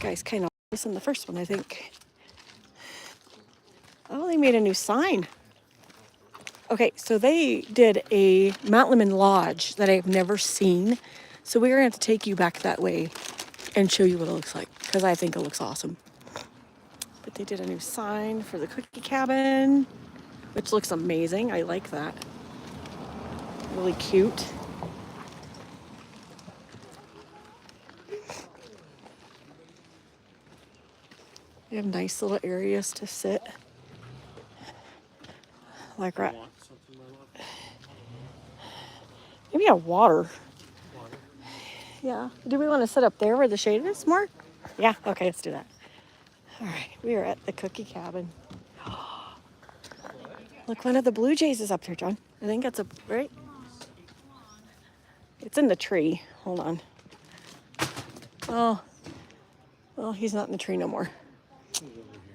guy's kind of this in the first one, I think. Oh, they made a new sign. Okay, so they did a Mount Lemmon Lodge that I've never seen. So we're going to have to take you back that way and show you what it looks like, because I think it looks awesome. But they did a new sign for the cookie cabin, which looks amazing. I like that. Really cute. They have nice little areas to sit. Like right. Maybe a water. Yeah. Do we want to sit up there where the shade is more? Yeah. Okay, let's do that. All right. We are at the cookie cabin. Look, one of the blue jays is up there, John. I think that's right? It's in the tree. Hold on. Oh. Well, he's not in the tree no more. He's over here.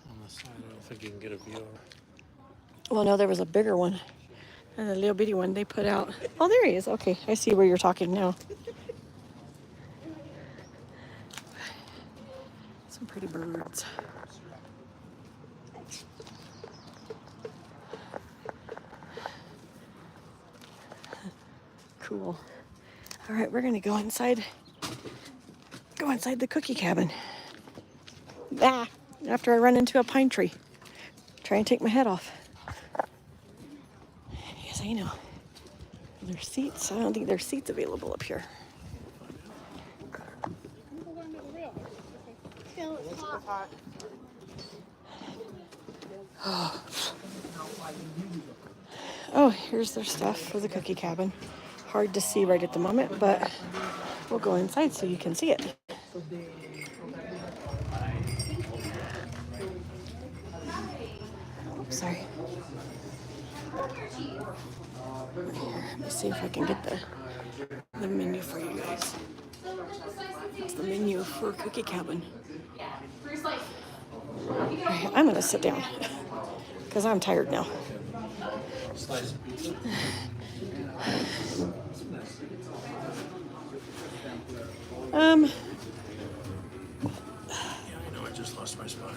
On the side, I don't think you can get a view of it. Well, no, there was a bigger one. And a little bitty one they put out. Oh, there he is. Okay, I see where you're talking now. Some pretty birds. Cool. All right, we're gonna go inside. Go inside the cookie cabin. Ah, after I run into a pine tree. Try and take my head off. Yes, I know. There's seats. I don't think there's seats available up here. Oh, here's their stuff for the cookie cabin. Hard to see right at the moment, but we'll go inside so you can see it. Oops, sorry. Here, let me see if I can get the menu for you guys. It's the menu for cookie cabin. Right, I'm gonna sit down because I'm tired now. Yeah, I know. I just lost my spot.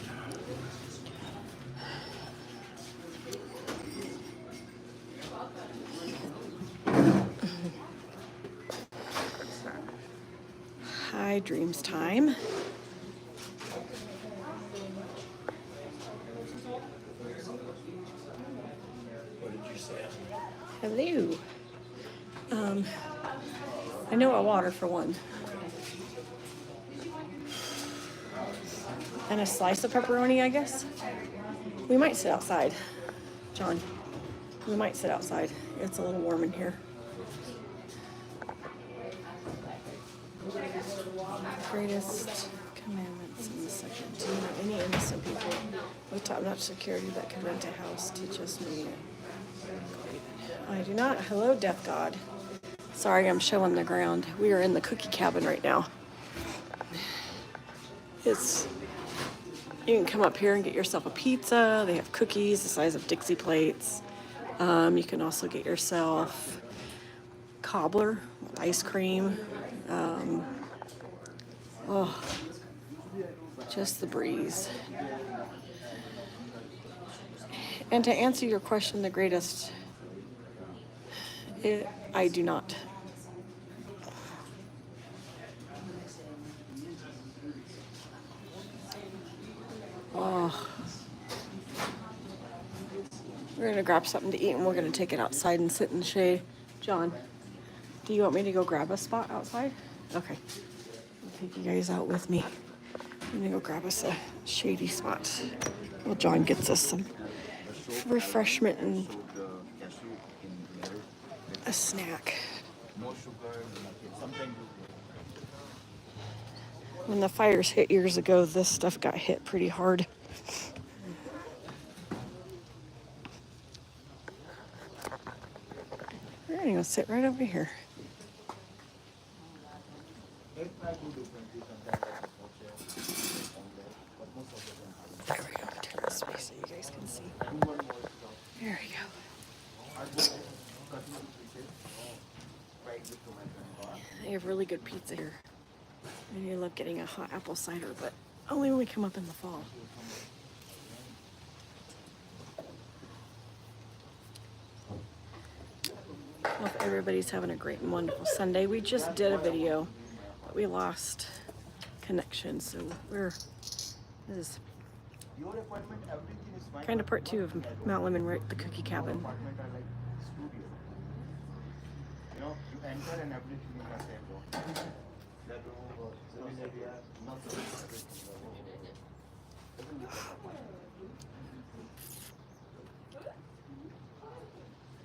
Hi, Dreams Time. What did you say? Hello. I know a water for one. And a slice of pepperoni, I guess. We might sit outside, John. We might sit outside. It's a little warm in here. Greatest commandments in the second. Do you know any innocent people with top-notch security that could rent a house to just me? I do not. Hello, Death God. Sorry, I'm showing the ground. We are in the cookie cabin right now. You can come up here and get yourself a pizza. They have cookies the size of Dixie plates. You can also get yourself cobbler, ice cream. Just the breeze. And to answer your question, the greatest, I do not. Oh. We're gonna grab something to eat and we're gonna take it outside and sit in the shade. John, do you want me to go grab a spot outside? Okay. I'll take you guys out with me. I'm gonna go grab us a shady spot while John gets us some refreshment and a snack. When the fires hit years ago, this stuff got hit pretty hard. We're gonna go sit right over here. There we go. Turn this way so you guys can see. There we go. They have really good pizza here. I love getting a hot apple cider, but only when we come up in the fall. Hope everybody's having a great and wonderful Sunday. We just did a video, but we lost connection, so this is kind of part 2 of Mount Lemmon, right? The cookie cabin. You know, you enter and everything in the same room. That room was not the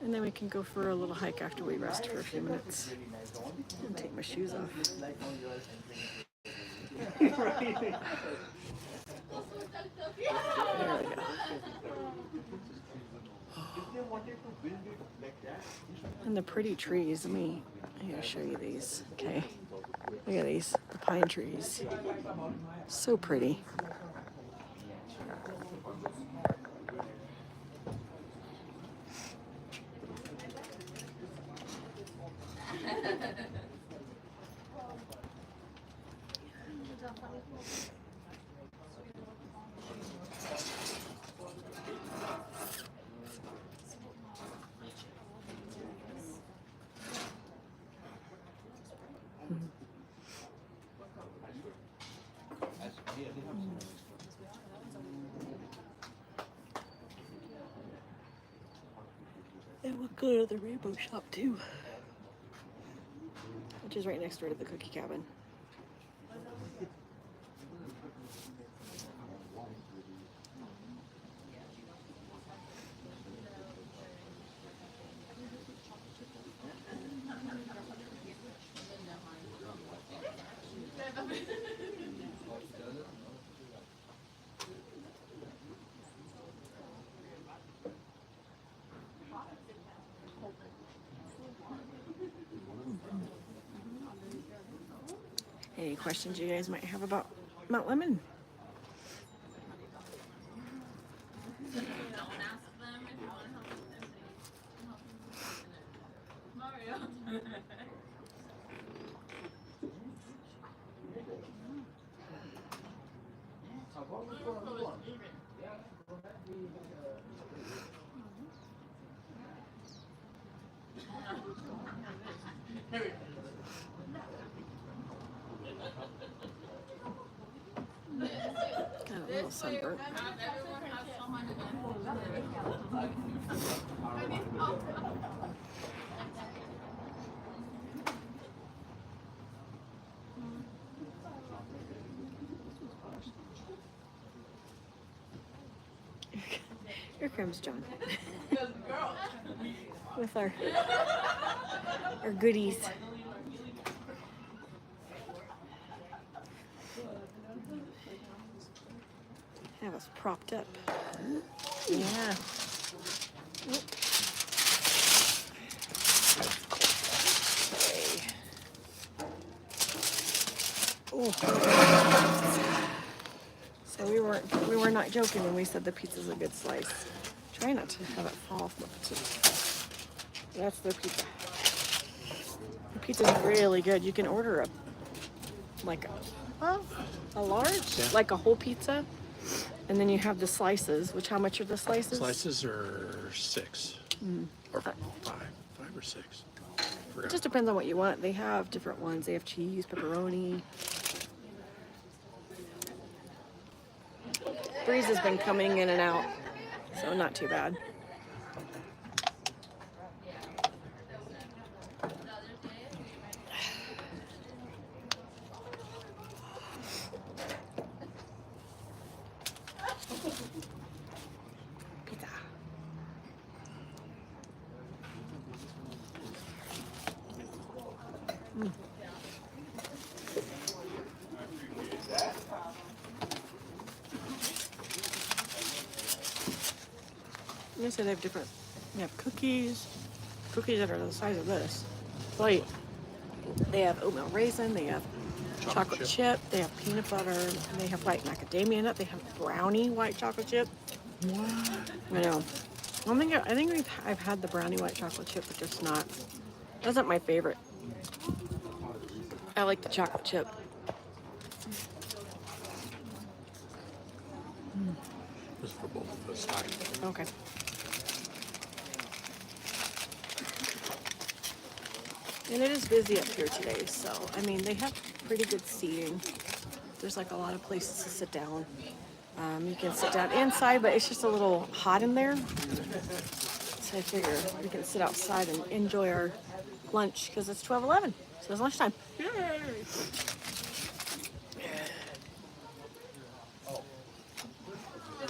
And then we can go for a little hike after we rest for a few minutes. And take my shoes off. There we go. And the pretty trees. I'm gonna show you these. Okay. Look at these, the pine trees. So pretty. And we'll go to the rainbow shop too, which is right next door to the cookie cabin. Any questions you guys might have about Mount Lemmon? Got a little sunburnt. Here comes John with our goodies. Have us propped up. Yeah. Okay. Oh. So we were not joking when we said the pizza's a good slice. Try not to have it fall off the pizza. That's the pizza. The pizza's really good. You can order a large, like a whole pizza. And then you have the slices, which how much are the slices? Slices are 6 or 5 or 6. It just depends on what you want. They have different ones. They have cheese, pepperoni. Breeze has been coming in and out, so not too bad. Pizza. Yes, they have different. They have cookies that are the size of this plate. They have oatmeal raisin. They have chocolate chip. They have peanut butter. They have white macadamia nut. They have brownie white chocolate chip. What? I know. I think I've had the brownie white chocolate chip, but just not. That's not my favorite. I like the chocolate chip. This is for both of us. Okay. And it is busy up here today, so I mean they have pretty good seating. There's like a lot of places to sit down. You can sit down inside, but it's just a little hot in there. So I figure we can sit outside and enjoy our lunch because it's 12:11, so it's lunchtime. Yay!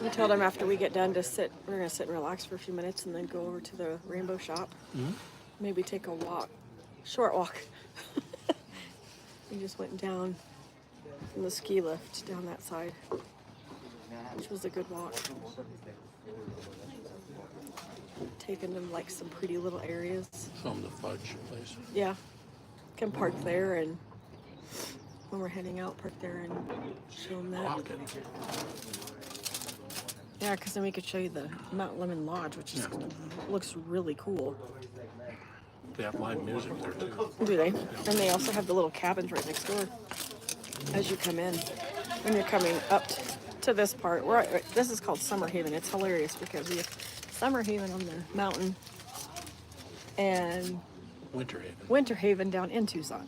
I told him after we get done to sit, we're gonna sit and relax for a few minutes and then go over to the rainbow shop. Maybe take a walk, short walk. We just went down from the ski lift down that side, which was a good walk. Taking them like some pretty little areas. From the fudge place. Yeah, can park there, and when we're heading out, park there and show them that. Pocket. Yeah, because then we could show you the Mount Lemmon Lodge, which is, Yeah. looks really cool. They have live music there too. Do they? And they also have the little cabins right next door as you come in. When you're coming up to this part, this is called Summer Haven. It's hilarious because we have Summer Haven on the mountain and Winter Haven. Winter Haven down in Tucson,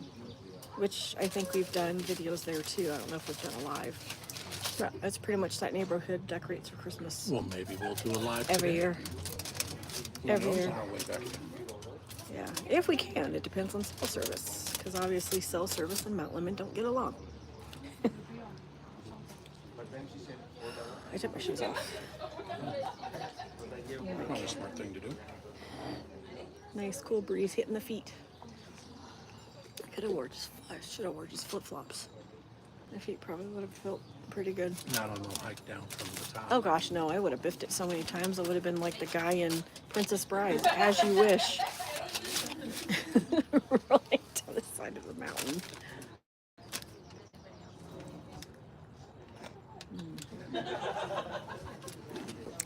which I think we've done videos there too. I don't know if we've done a live. But that's pretty much that neighborhood decorates for Christmas Well, maybe we'll do a live every today. year. Who Every knows year. on our way back. Yeah, if we can. It depends on cell service, because obviously cell service and Mount Lemmon don't get along. I took my shoes off. Probably a smart thing to do. Nice cool breeze hitting the feet. I should have wore just flip flops. My feet probably would have felt pretty good. Not on the hike down from the top. Oh gosh, no, I would have biffed it so many times. I would have been like the guy in Princess Bride, as you wish. Rolling to the side of the mountain.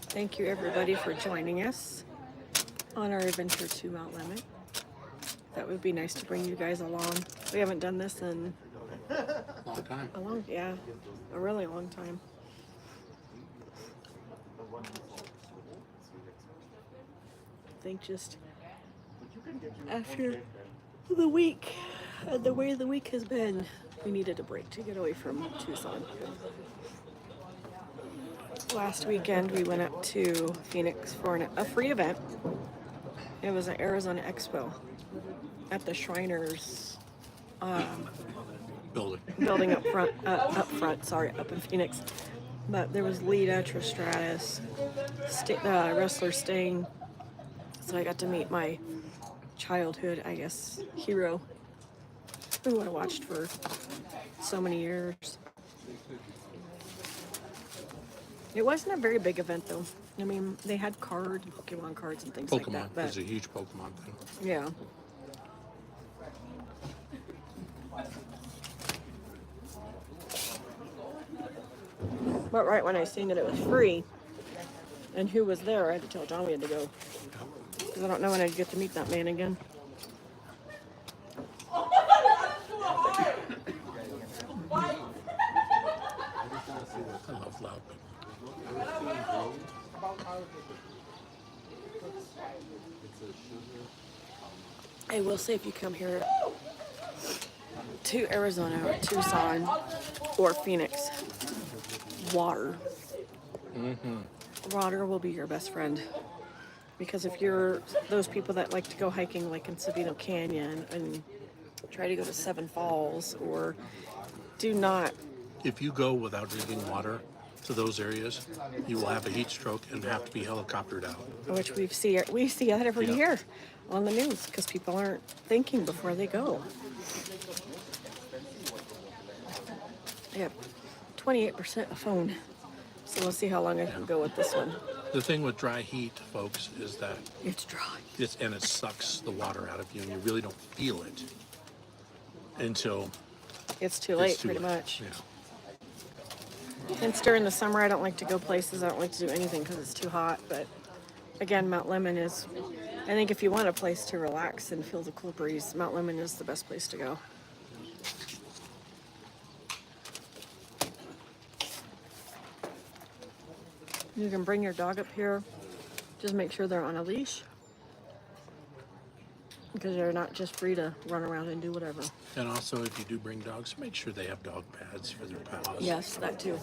Thank you everybody for joining us on our adventure to Mount Lemmon. That would be nice to bring you guys along. We haven't done this in Long time. a really long time. I think just after the week and the way the week has been, we needed a break to get away from Tucson. Last weekend we went up to Phoenix for a free event. It was an Arizona Expo at the Shriners building up in Phoenix. But there was Lita, Tristratus, wrestler Sting. So I got to meet my childhood, I guess, hero, who I watched for so many years. It wasn't a very big event though. I mean, they had Pokemon cards and things like Pokemon. that. But It's a huge Pokemon thing. yeah. But right when I seen that it was free and who was there, I had to tell John we had to go. Because I don't know when I'd get to meet that man again. I love loud people. I will say if you come here to Arizona or Tucson or Phoenix, water. Water will be your best friend. Because if you're those people that like to go hiking like in Sabino Canyon and try to go to Seven Falls, or do not. If you go without drinking water to those areas, you will have a heat stroke and have to be helicoptered out. Which we see that every Yeah. year on the news because people aren't thinking before they go. I have 28% of phone, so we'll see how long I can go with this one. The thing with dry heat, folks, is that It's dry. it sucks the water out of you, and you really don't feel it until It's too late, it's too pretty late. much. Yeah. Hence, during the summer, I don't like to go places. I don't like to do anything because it's too hot. But again, Mount Lemmon is, I think if you want a place to relax and feel the cool breeze, Mount Lemmon is the best place to go. You can bring your dog up here. Just make sure they're on a leash. Because they're not just free to run around and do whatever. And also, if you do bring dogs, make sure they have dog pads for their paws. Yes, that too.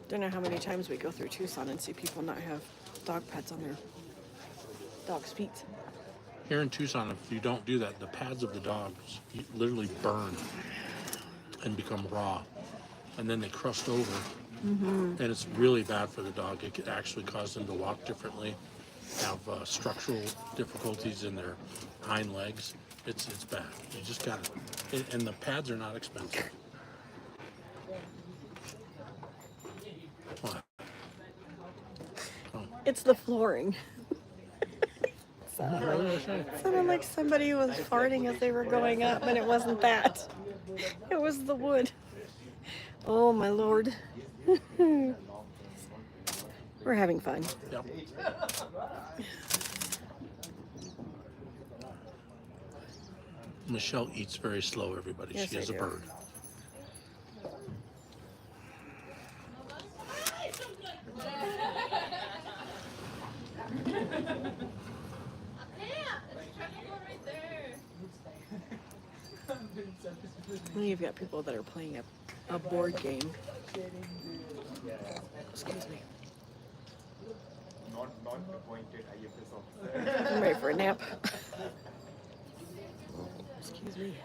Don't know how many times we go through Tucson and see people not have dog pads on their dog's feet. Here in Tucson, if you don't do that, the pads of the dogs literally burn and become raw. And then they crust over. And it's really bad for the dog. It could actually cause them to walk differently, have structural difficulties in their hind legs. It's bad. You just got to, and the pads are not expensive. What? Oh. It's the flooring. Sounded like somebody was farting as they were going up, but it wasn't that. It was the wood. Oh my Lord. We're having fun. Yep. Michelle eats very slow, everybody. Yes, she is I a do. bird. Well, you've got people that are playing a board game. Excuse me. Not appointed IFS officer. I'm ready for a nap. Excuse me.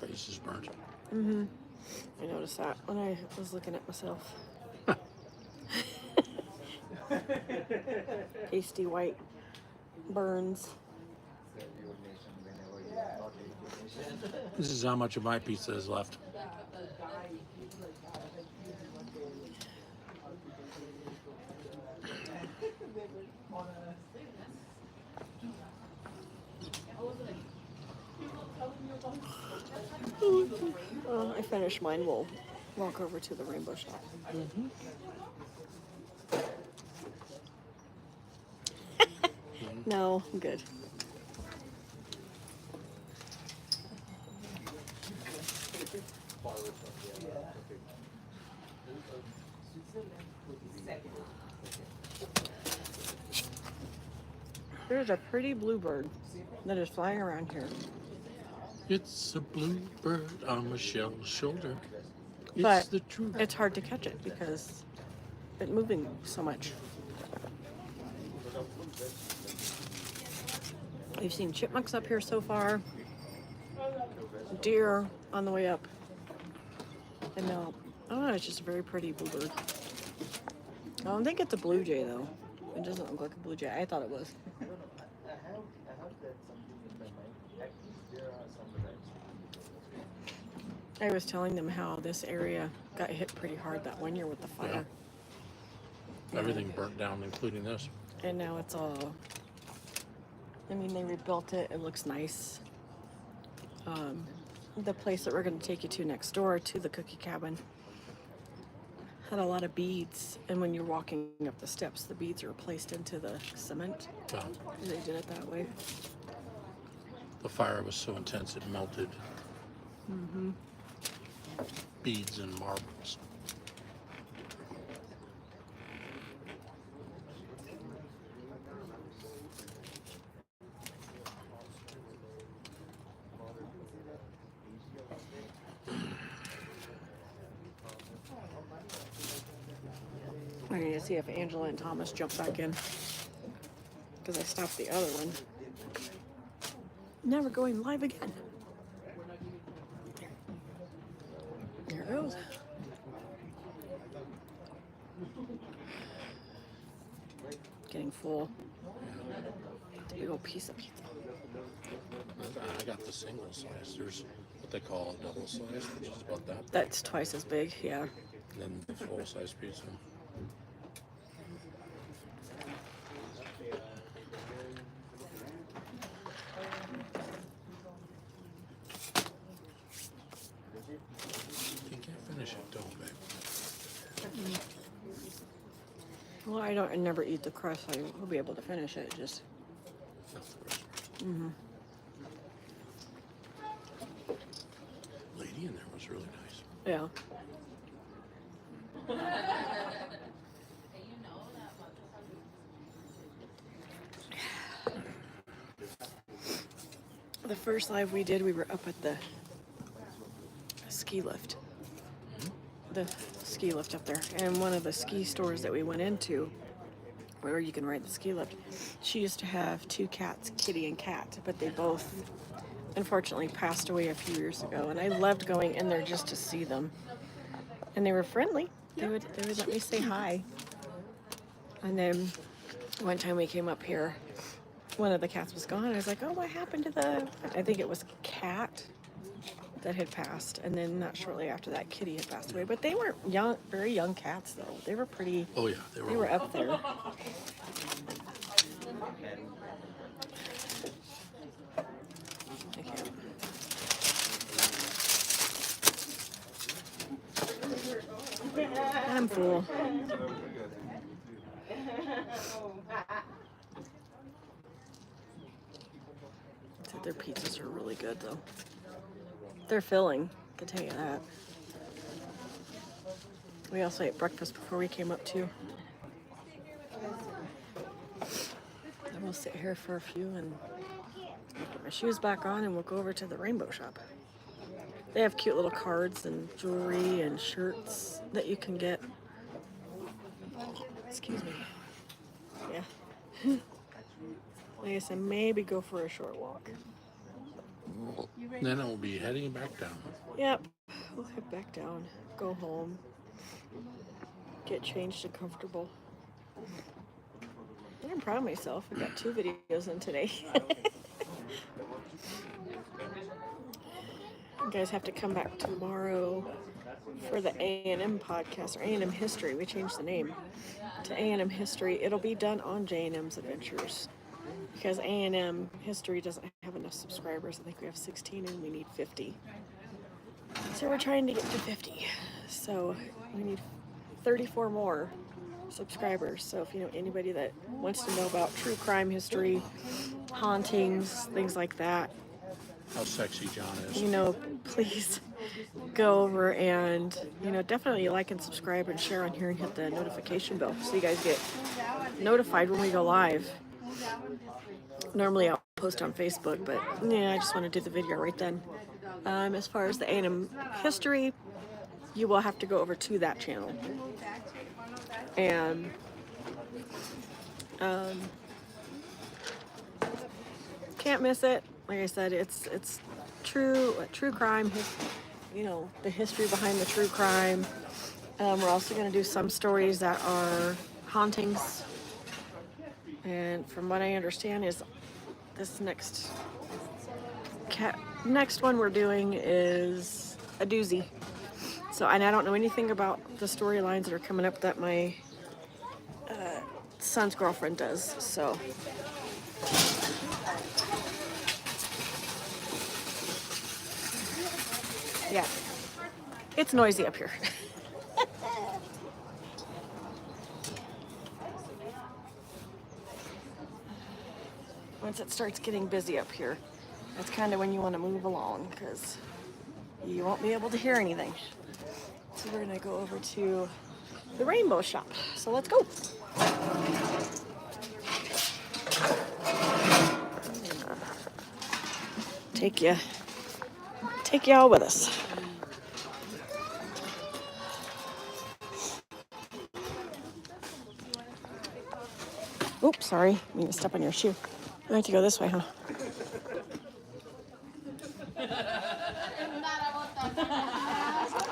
Face is burnt. I noticed that when I was looking at myself. Pasty white burns. This is how much of my pizza is left. I finished mine. We'll walk over to the rainbow shop. No, I'm good. There's a pretty bluebird that is flying around here. It's a bluebird on Michelle's shoulder. It's But the truth. it's hard to catch it because it's moving so much. We've seen chipmunks up here so far, deer on the way up, and now, I don't know, it's just a very pretty bluebird. I don't think it's a blue jay though. It doesn't look like a blue jay. I thought it was. I have that something in my mind. At least there are some types. I was telling them how this area got hit pretty hard that one year with the fire. Yeah. Everything burnt down, including this. And now it's all, I mean, they rebuilt it. It looks nice. The place that we're going to take you to next door to the cookie cabin had a lot of beads. And when you're walking up the steps, the beads are placed into the cement. Yeah. They did it that way. The fire was so intense it melted beads and marbles. I need to see if Angela and Thomas jump back in. Because I stopped the other one. Now we're going live again. There it goes. Getting full. It's a big old piece of pizza. I got the single slice. There's what they call a double slice, which is about that. That's twice as big, yeah. And then the full size pizza. You can't finish it, don't, babe. Well, I never eat the crust, so I will be able to finish it. Just. Not the rest. Mm-hmm. Lady in there was really nice. Yeah. The first live we did, we were up at the ski lift. The ski lift up there. And one of the ski stores that we went into, where you can ride the ski lift, she used to have 2 cats, Kitty and Cat, but they both unfortunately passed away a few years ago. And I loved going in there just to see them. And they were friendly. They would let me say hi. And then one time we came up here, one of the cats was gone. I was like, oh, what happened to the, I think it was Cat that had passed. And then not shortly after that, Kitty had passed away. But they weren't young, very young cats, though. They were pretty, Oh yeah, they were up there. I can't. I'm full. Their pizzas are really good, though. They're filling, I can tell you that. We also ate breakfast before we came up, too. And we'll sit here for a few and put my shoes back on, and we'll go over to the rainbow shop. They have cute little cards and jewelry and shirts that you can get. Excuse me. Yeah. Like I said, maybe go for a short walk. Then I will be heading back down. Yep. We'll head back down, go home, get changed and comfortable. I'm proud of myself. I got 2 videos in today. You guys have to come back tomorrow for the A&M podcast, or A&M History. We changed the name to A&M History. It'll be done on J.A.M.'s Adventures, because A&M History doesn't have enough subscribers. I think we have 16 and we need 50. So we're trying to get to 50. So we need 34 more subscribers. So if you know anybody that wants to know about true crime history, hauntings, things like that, How sexy John is. you know, please go over and, you know, definitely like and subscribe and share on here and hit the notification bell so you guys get notified when we go live. Normally I'll post on Facebook, but yeah, I just want to do the video right then. As far as the A&M history, you will have to go over to that channel. And can't miss it. Like I said, it's true crime. You know, the history behind the true crime. We're also going to do some stories that are hauntings. And from what I understand is this next one we're doing is a doozy. So, and I don't know anything about the storylines that are coming up that my son's girlfriend does. So, yeah, it's noisy up here. Once it starts getting busy up here, that's kind of when you want to move along, because you won't be able to hear anything. So we're gonna go over to the rainbow shop. So let's go. Take y'all with us. Oops, sorry. I mean to step on your shoe. I have to go this way, huh?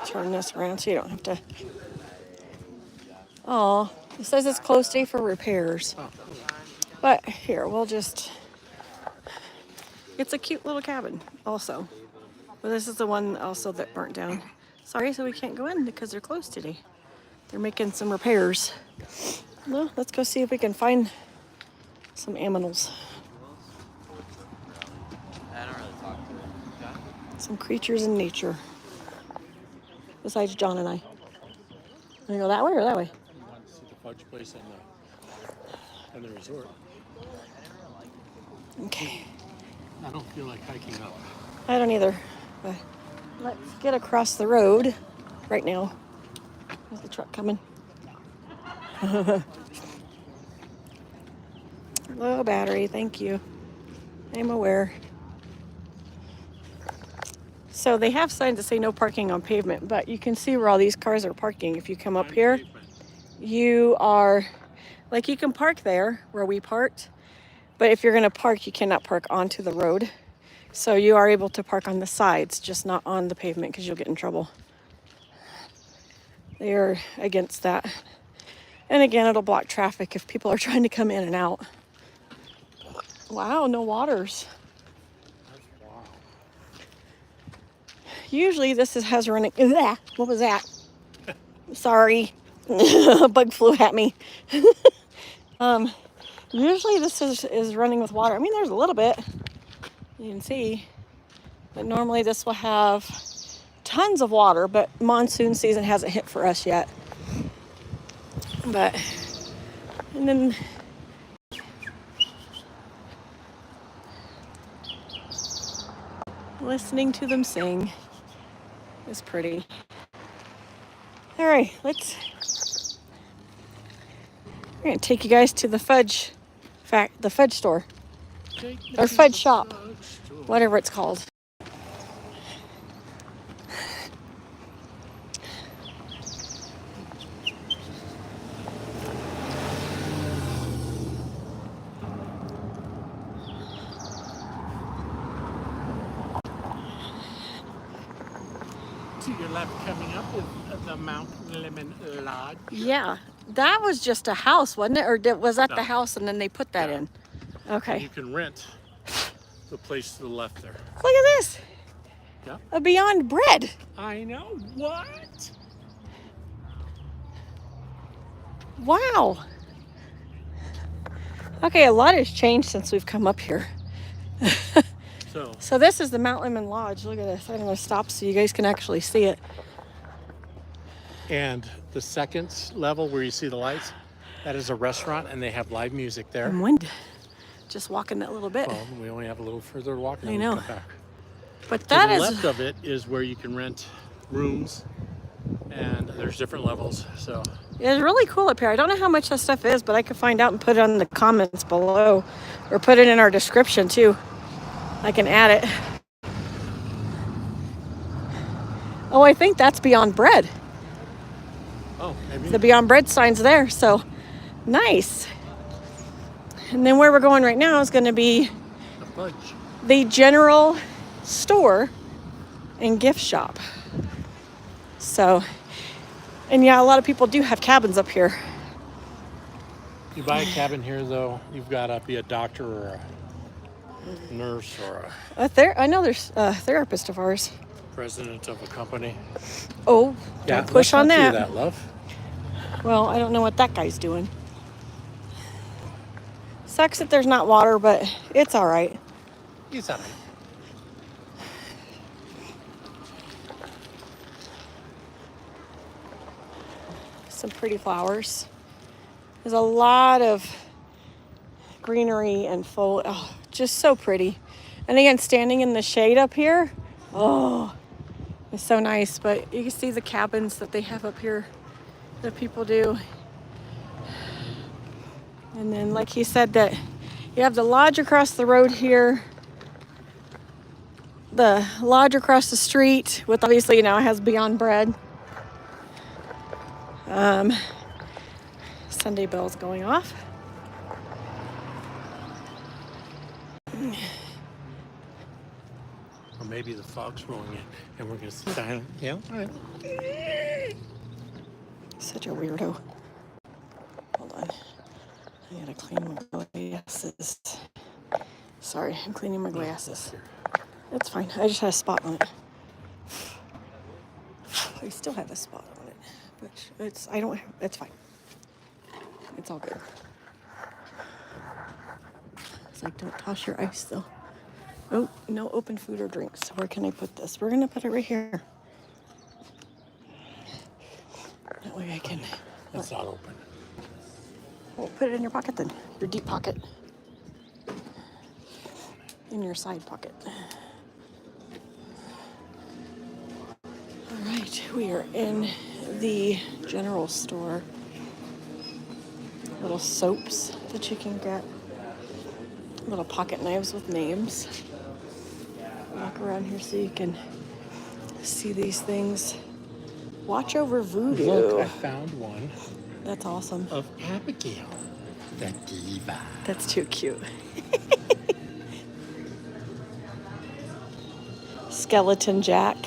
Turn this around so you don't have to. Oh, it says it's closed today for repairs. But here, we'll just. It's a cute little cabin, also. But this is the one also that burnt down. Sorry, so we can't go in because they're closed today. They're making some repairs. Well, let's go see if we can find some aminals. I don't really talk to it. Some creatures in nature. Besides John and I. Want to go that way or that way? You want to see the fudge place and the resort. Okay. I don't feel like hiking up. I don't either. But let's get across the road right now. There's the truck coming. Low battery, thank you. I'm aware. So they have signs that say no parking on pavement, but you can see where all these cars are parking. If you come up here, you are, like, you can park there where we parked, but if you're gonna park, you cannot park onto the road. So you are able to park on the sides, just not on the pavement because you'll get in trouble. They are against that. And again, it'll block traffic if people are trying to come in and out. Wow, no waters. Wow. Usually this has running. Ugh, what was that? Sorry. A bug flew at me. Usually this is running with water. I mean, there's a little bit. You can see. But normally this will have tons of water, but monsoon season hasn't hit for us yet. But, and then listening to them sing is pretty. All right, we're gonna take you guys to the fudge store, or fudge shop, whatever it's called. To your left, coming up is the Mount Lemmon Lodge. Yeah, that was just a house, wasn't it? Or was that No. the house and then they put that Yeah. in? And Okay. you can rent the place to the left there. Look at this. Yeah. A Beyond Bread. I know. What? Wow. Okay, a lot has changed since we've come up here. So this is the Mount Lemmon Lodge. Look at this. I'm going to stop so you guys can actually see it. And the second level where you see the lights, that is a restaurant, and they have live music there. I'm winded. Just walking that little bit. Well, we only have a little further to walk, and I then know. we come back. But To that the is left of it is where you can rent rooms, and there's different levels. So it's really cool up here. I don't know how much that stuff is, but I could find out and put it in the comments below, or put it in our description too. I can add it. Oh, I think that's Beyond Bread. oh, maybe. The Beyond Bread sign's there, so nice. And then where we're going right now is going to be The fudge. the general store and gift shop. So, and yeah, a lot of people do have cabins up here. You buy a cabin here, though, you've got to be a doctor or a nurse or I know there's a therapist of ours. a president of a company. Oh, don't push on let's not that. do that, love. Well, I don't know what that guy's doing. Sucks that there's not water, but it's all right. He's all right. Some pretty flowers. There's a lot of greenery and just so pretty. And again, standing in the shade up here, oh, it's so nice. But you can see the cabins that they have up here that people do. And then, like he said, that you have the lodge across the road here, the lodge across the street, with obviously now it has Beyond Bread. Sunday bells going off. Or maybe the fog's rolling in and we're going to sit down. Yeah, all right. Such a weirdo. Hold on. I gotta clean my glasses. Sorry, I'm cleaning my glasses. That's fine. I just had a spot on it. I still have a spot on it, but it's fine. It's all good. It's like, don't toss your ice though. Oh, no open food or drinks. Where can I put this? We're gonna put it right here. That way I can. It's not open. Well, put it in your pocket then. Your deep pocket. In your side pocket. All right, we are in the general store. Little soaps that you can get. Little pocket knives with names. Walk around here so you can see these things. Watch over voodoo. Look, I found one That's awesome. of Abigail, the diva. That's too cute. Skeleton Jack.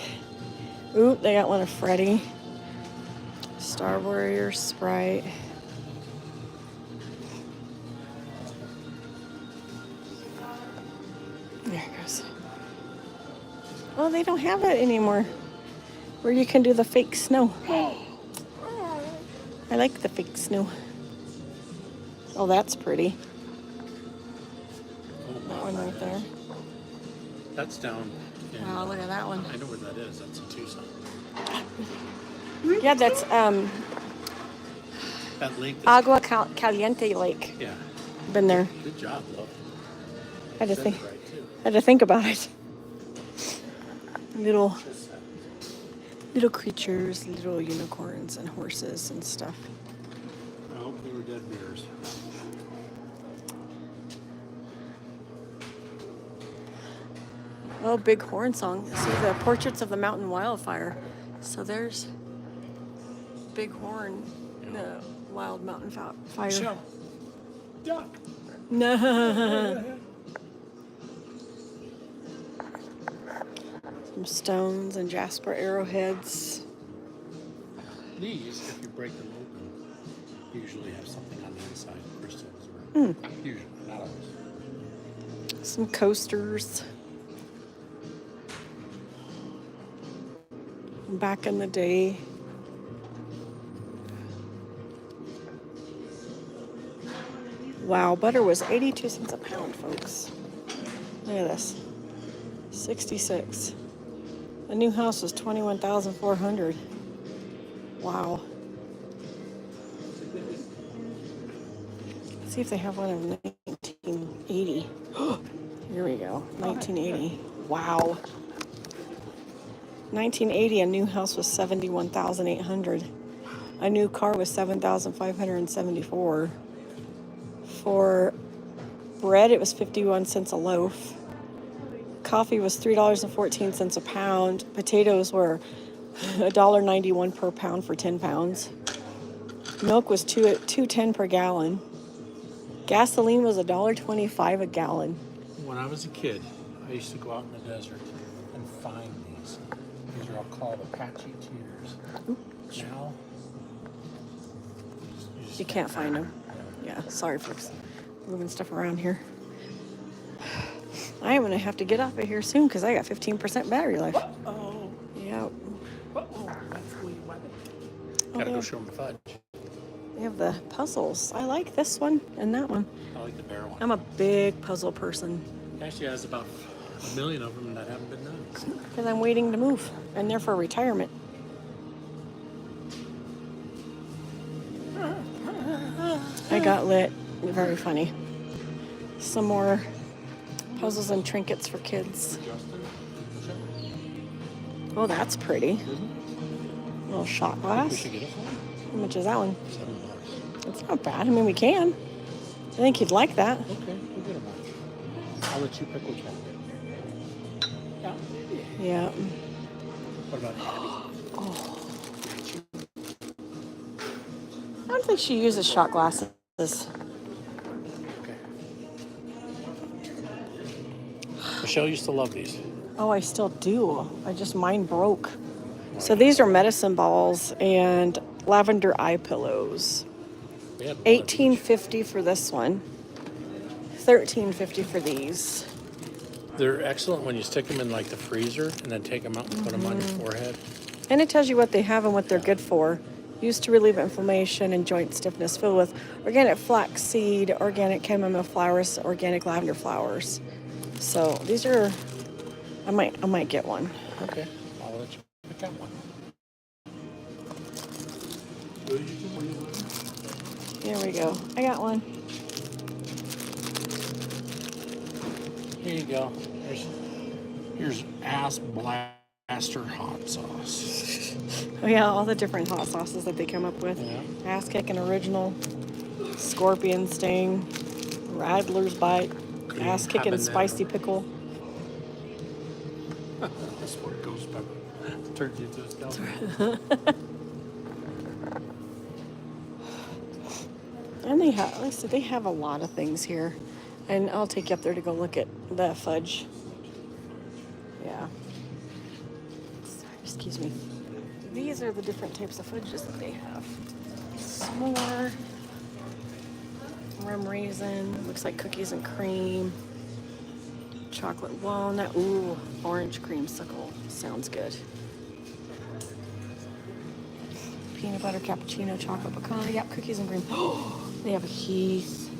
Ooh, they got one of Freddy. Star Warrior Sprite. There it goes. Oh, they don't have it anymore. Where you can do the fake snow. I like the fake snow. Oh, that's pretty. Oh, That one right there. That's down. In, Wow, look at that one. I know where that is. That's in Tucson. Yeah, that's That lake. Agua Caliente Lake. Yeah. Been there. Good job, love. Had to Said think. it right, too. Had to think about it. Little creatures, little unicorns and horses and stuff. I hope they were dead bears. Oh, big horn song. See the Portraits of the Mountain Wildfire. So there's Big Horn, the wild mountain fire. Michelle, duck. No. Some stones and jasper arrowheads. These, if you break them open, usually have something on the inside. Crystals or usually, not always. Some coasters. Back in the day. Wow, butter was 82 cents a pound, folks. Look at this. 66. A new house was 21,400. Wow. Let's see if they have one of 1980. Here we go. 1980. Wow. 1980, a new house was 71,800. A new car was 7,574. For bread, it was 51 cents a loaf. Coffee was $3.14 a pound. Potatoes were $1.91 per pound for 10 pounds. Milk was $2.10 per gallon. Gasoline was $1.25 a gallon. When I was a kid, I used to go out in the desert and find these. These are all called Apache tears. Now, You can't find them. Yeah, sorry, folks. Moving stuff around here. I am going to have to get off of here soon because I got 15% battery life. oh, Yeah. that's the way you want it. Oh, Gotta yeah. go show them the fudge. They have the puzzles. I like this one and that one. I like the bear one. I'm a big puzzle person It actually has about 1 million of them that haven't been done. because I'm waiting to move and they're for retirement. I got lit. Very funny. Some more puzzles and trinkets for kids. Oh, that's pretty. Little shot We glass. should get it for them. How much is that one? $7. It's not bad. I mean, we can. I think you'd like that. Okay, we'll get them all. I'll let you pick which one. Yeah. What about Abby? I don't think she uses shot glasses. Okay. Michelle used to love these. Oh, I still do. Mine broke. So these are medicine balls and lavender eye pillows. We had one of each. $18.50 for this one. $13.50 for these. They're excellent when you stick them in like the freezer and then take them out and put them on your forehead. And it tells you what they have and what they're good for. Used to relieve inflammation and joint stiffness. Filled with organic flaxseed, organic chamomile flowers, organic lavender flowers. So these are. I might get one. Okay, I'll let you pick out one. Here we go. I got one. Here you go. Here's ass blaster hot sauce. Oh yeah, all the different hot sauces that they come up with. Yeah. Ass kicking original, scorpion sting, rattler's bite, Green ass kicking habanero. spicy pickle. That's where it goes, Pepper. Turns you into a skeleton. And they have a lot of things here. And I'll take you up there to go look at the fudge. Yeah. Sorry, excuse me. These are the different types of fudges that they have. S'more, rum raisin, looks like cookies and cream, chocolate walnut, ooh, orange creamsicle, sounds good. Peanut butter cappuccino, chocolate pecan, yep, cookies and cream. Oh, they have a Heath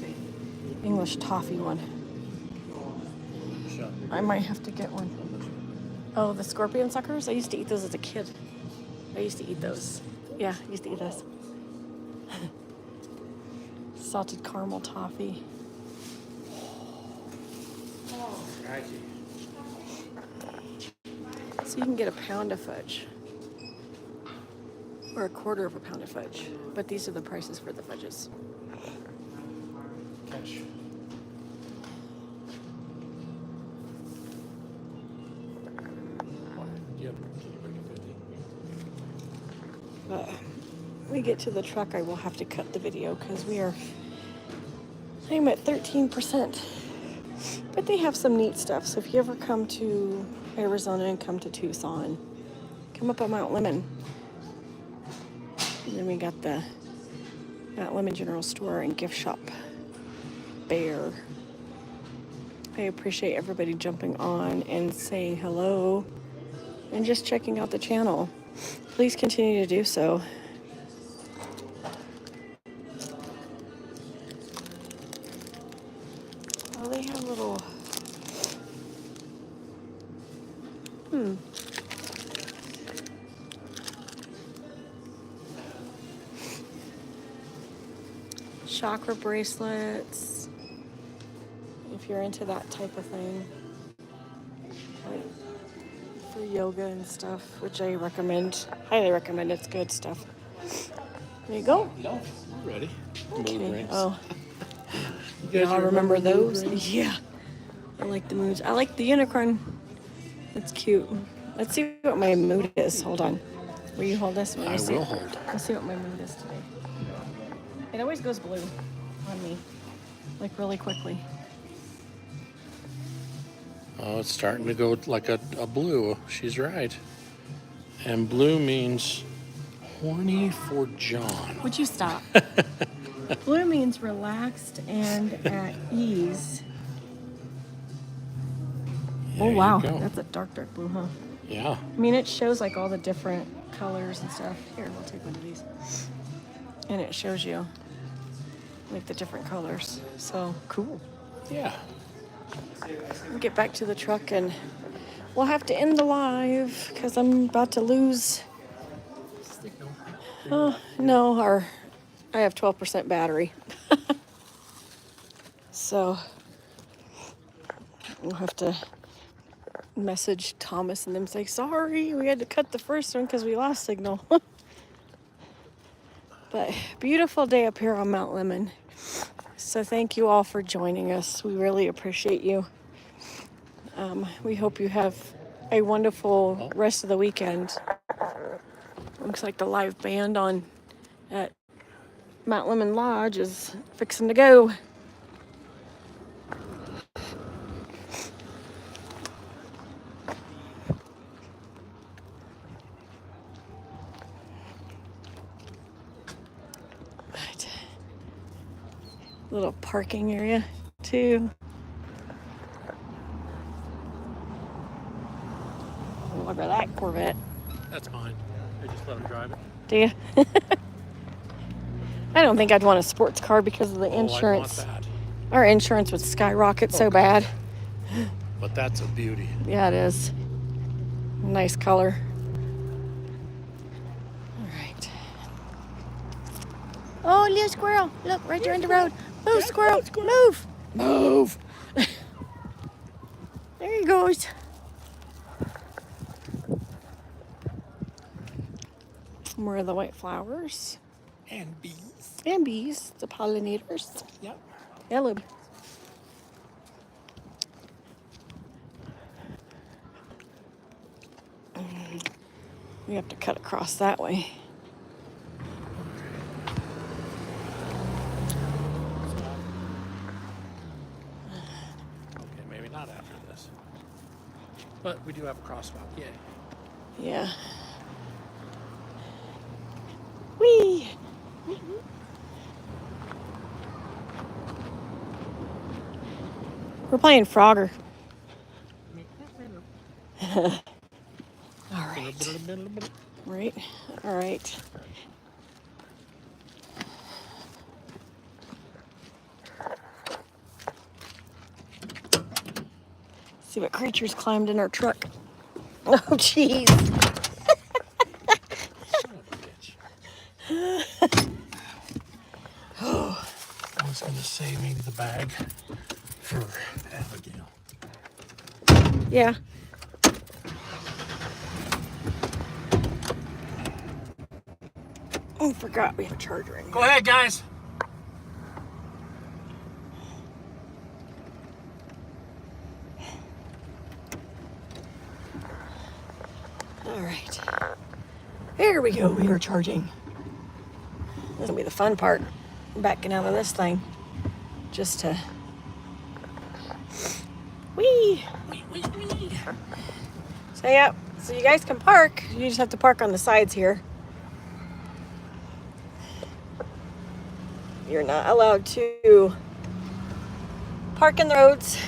English toffee one. Shut. I might have to get one. Oh, the scorpion suckers? I used to eat those as a kid. I used to eat those. Yeah, I used to eat those. Salted caramel toffee. So you can get a pound of fudge. Or a quarter of a pound of fudge. But these are the prices for the fudges. Catch. Yep. We get to the truck, I will have to cut the video because I'm at 13%. But they have some neat stuff. So if you ever come to Arizona and come to Tucson, come up on Mount Lemmon. And then we got the Mount Lemmon General Store and Gift Shop Bear. I appreciate everybody jumping on and saying hello and just checking out the channel. Please continue to do so. Oh, they have little... chakra bracelets, if you're into that type of thing, like for yoga and stuff, which I recommend, highly recommend. It's good stuff. There you go. No, we're ready. Mood Okay. rings. Oh, You guys y'all remember mood those? rings? Yeah, I like the moods. I like the unicorn. That's cute. Let's see what my mood is. Hold on. Will you hold this? I will hold. Let's see what my mood is today. It always goes blue on me, like really quickly. Oh, it's starting to go like a blue. She's right. And blue means horny for John. Would you stop? Blue means relaxed and at ease. There Oh, you wow. go. That's a dark blue, huh? Yeah. I mean, it shows like all the different colors and stuff. Here, we'll take one of these. And it shows you like the different colors. So cool. Yeah. We'll get back to the truck and we'll have to end the live because I'm about to lose. Oh, no, I have 12% battery. So we'll have to message Thomas and them say, sorry, we had to cut the first one because we lost signal. But beautiful day up here on Mount Lemmon. So thank you all for joining us. We really appreciate you. We hope you have a wonderful rest of the weekend. Looks like the live band at Mount Lemmon Lodge is fixing to go. Right. Little parking area too. Look at that Corvette. That's mine. I just let him drive it. Do you? I don't think I'd want a sports car because of the Oh, insurance. I want that. Our insurance would skyrocket so bad. But that's a beauty. Yeah, it is. Nice color. All right. Oh, Oh, little squirrel. Look, right there in the road. Move, squirrel. Move. Move. There he goes. More of the white flowers. And bees. And bees, the pollinators. Yep. Hello. We have to cut across that way. Okay, maybe not after this. But we do have a crosswalk, yay. Yeah. Whee! We're playing Frogger. All right. Right. All right. See what creatures climbed in our truck. Oh, jeez. I was going to say maybe the bag for Abigail. Yeah. Oh, forgot we have a charger in here. Go ahead, guys. All right. Here we go. We are charging. This will be the fun part. Backing out of this thing. Just to... Whee! So, yeah. So you guys can park. You just have to park on the sides here. You're not allowed to park in the roads.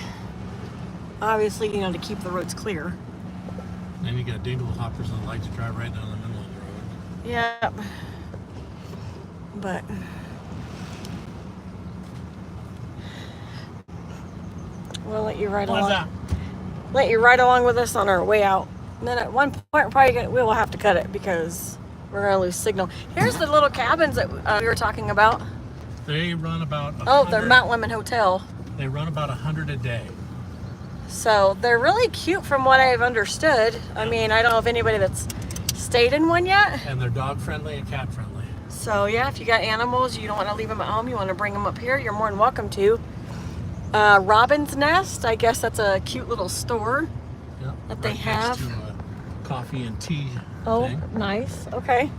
Obviously, you know, to keep the roads clear. Then you got dingle hoppers that like to drive right down the middle of the road. Yep. But we'll let you ride along. Let you ride along with us on our way out. And then at one point, we will have to cut it because we're gonna lose signal. Here's the little cabins that we were talking about. They run about 100, Oh, they're Mount Lemmon Hotel. They run about 100 a day. So they're really cute from what I've understood. I mean, I don't know if anybody that's stayed in one yet. And they're dog friendly and cat friendly. So yeah, if you got animals, you don't want to leave them at home, you want to bring them up here, you're more than welcome to. Robin's Nest, I guess that's a cute little store Yep. that they right have. Next to a coffee and tea thing. Nice. Okay.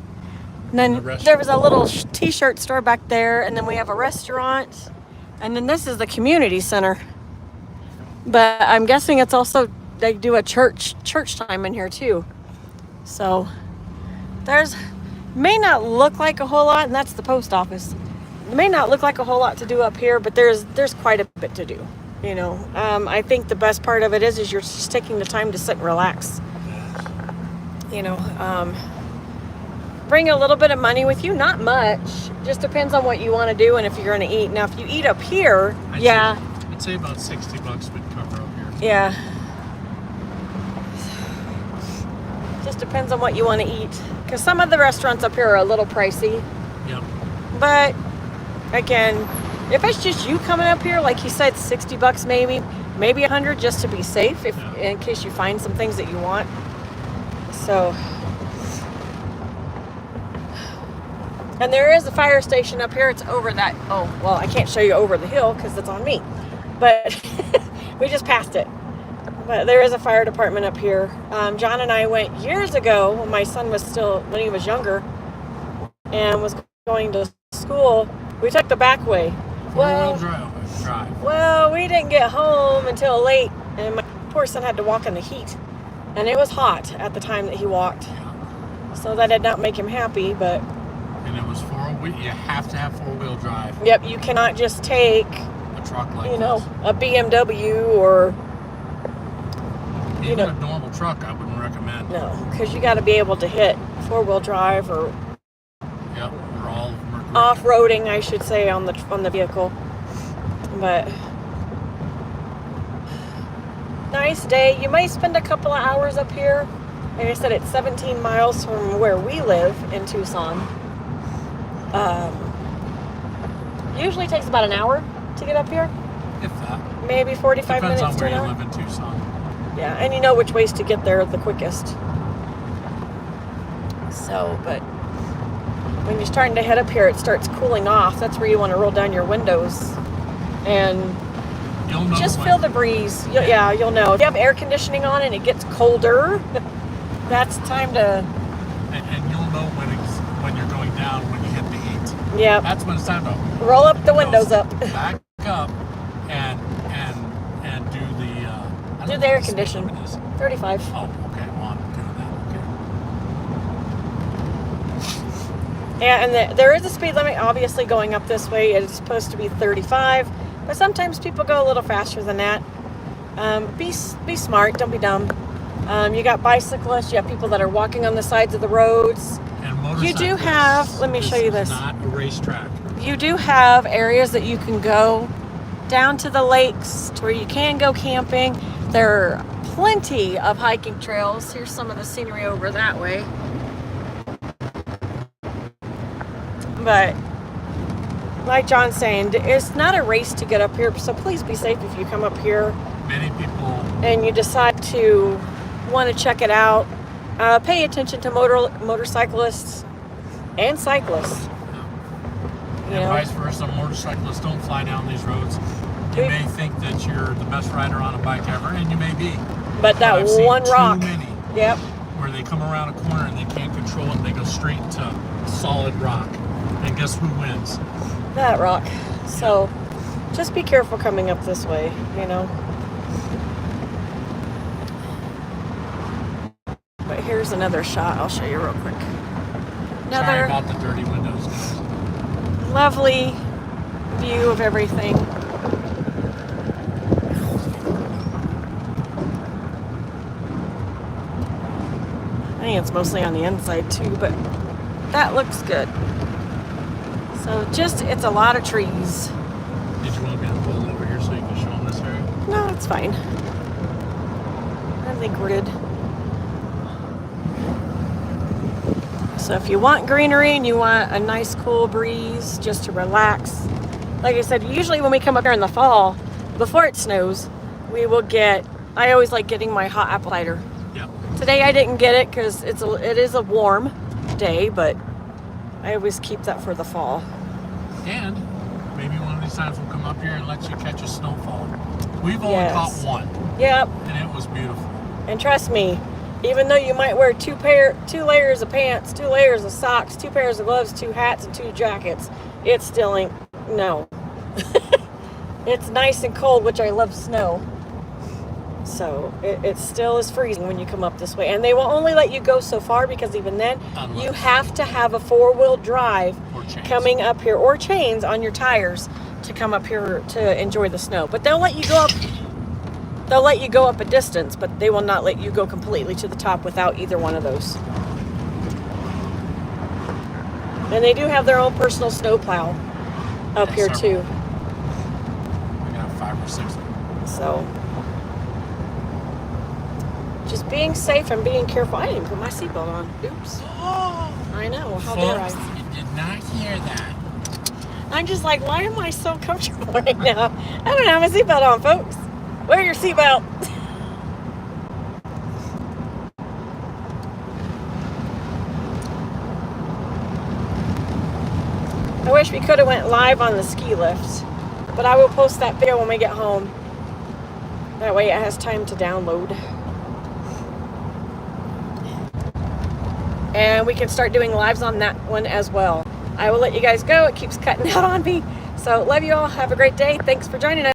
And then The there was a little t-shirt store back there, and then we have a restaurant, and then this is the community center. But I'm guessing it's also, they do a church time in here too. So there's, may not look like a whole lot, and that's the post office. It may not look like a whole lot to do up here, but there's quite a bit to do. You know, I think the best part of it is you're just taking the time to sit and relax. You know, bring a little bit of money with you, not much. Just depends on what you want to do and if you're going to eat. Now, if you eat up here, I'd say about $60 would cover up here. Yeah. Just depends on what you want to eat. Because some of the restaurants up here are a little pricey. Yep. But, again, if it's just you coming up here, like you said, $60 maybe 100 just to be safe, in case you find some things that you want. So, and there is a fire station up here. It's over that, oh, well, I can't show you over the hill because it's on me. But we just passed it. But there is a fire department up here. John and I went years ago when my son was when he was younger and was going to school. We took the back way. Four-wheel drive. Well, we didn't get home until late, and my poor son had to walk in the heat. And it was hot at the time that he walked. So that did not make him happy, but... And it was you have to have four-wheel drive. Yep, you cannot just take... A truck like a BMW or... Even a normal truck, I wouldn't recommend. No, because you got to be able to hit four-wheel drive or... Yep, we're all... Off-roading, I should say, on the vehicle. But... Nice day. You might spend a couple of hours up here. Like I said, it's 17 miles from where we live in Tucson. Usually takes about an hour to get up here. If that. Maybe 45 Depends minutes on to where an you hour. live in Tucson. Yeah, and you know which ways to get there the quickest. So, but when you're starting to head up here, it starts cooling off. That's where you want to roll down your windows and You'll know just when- feel the breeze. Yeah, you'll know. If you have air conditioning on and it gets colder, that's time to... And you'll know when you're going down, when you hit the heat. Yeah. That's when it's time to Roll up the windows up. back up and do the I don't Do know the air what speed condition. limit is. 35. Oh, okay. Well, I'm doing that. Okay. Yeah, and there is a speed limit, obviously, going up this way. It is supposed to be 35, but sometimes people go a little faster than that. Be smart. Don't be dumb. You got bicyclists. You have people that are walking on the sides of the roads. And You do motorcyclists, have... Let me show you this. Is not a racetrack. You do have areas that you can go down to the lakes to where you can go camping. There are plenty of hiking trails. Here's some of the scenery over that way. But like John's saying, it's not a race to get up here, so please be safe if you come up here Many people. and you decide to want to check it out. Pay attention to motorcyclists and cyclists. You And know, vice versa, motorcyclists don't fly down these roads. You may think that you're the best rider on a bike ever, and you may be. but that I've seen one rock. Too many Yep. where they come around a corner and they can't control it, and they go straight to solid rock. And guess who wins? That rock. So just be careful coming up this way, you know. But here's another shot. I'll show you real quick. Sorry Another about the dirty windows, guys. lovely view of everything. I think it's mostly on the inside too, but that looks good. So it's a lot of trees. Did you want me to pull over here so you can show them this area? No, it's fine. I think we're good. So if you want greenery and you want a nice cool breeze just to relax, like I said, usually when we come up here in the fall, before it snows, we will I always like getting my hot apple cider. Yep. Today I didn't get it because it is a warm day, but I always keep that for the fall. And maybe one of these times we'll come up here and let you catch a snowfall. We've only Yes. caught one, Yep. and it was beautiful. And trust me, even though you might wear two layers of pants, 2 layers of socks, 2 pairs of gloves, 2 hats, and 2 jackets, it still ain't, no. It's nice and cold, which I love snow. So it still is freezing when you come up this way. And they will only let you go so far because even then, Unless- you have to have a 4-wheel drive Or chains. coming up here, or chains on your tires to come up here to enjoy the snow. But they'll let you go up. They'll let you go up a distance, but they will not let you go completely to the top without either one of those. And they do have their own personal snowplow up Yeah, here several. too. We got 5 or 6 of them. So just being safe and being careful. I didn't put my seatbelt on. Oops. Oh, I know. How dare I? folks, you did not hear that. I'm just like, why am I so comfortable right now? I don't have my seatbelt on, folks. Wear your seatbelt. I wish we could have went live on the ski lift, but I will post that video when we get home. That way it has time to download. And we can start doing lives on that one as well. I will let you guys go. It keeps cutting out on me. So love you all. Have a great day. Thanks for joining us.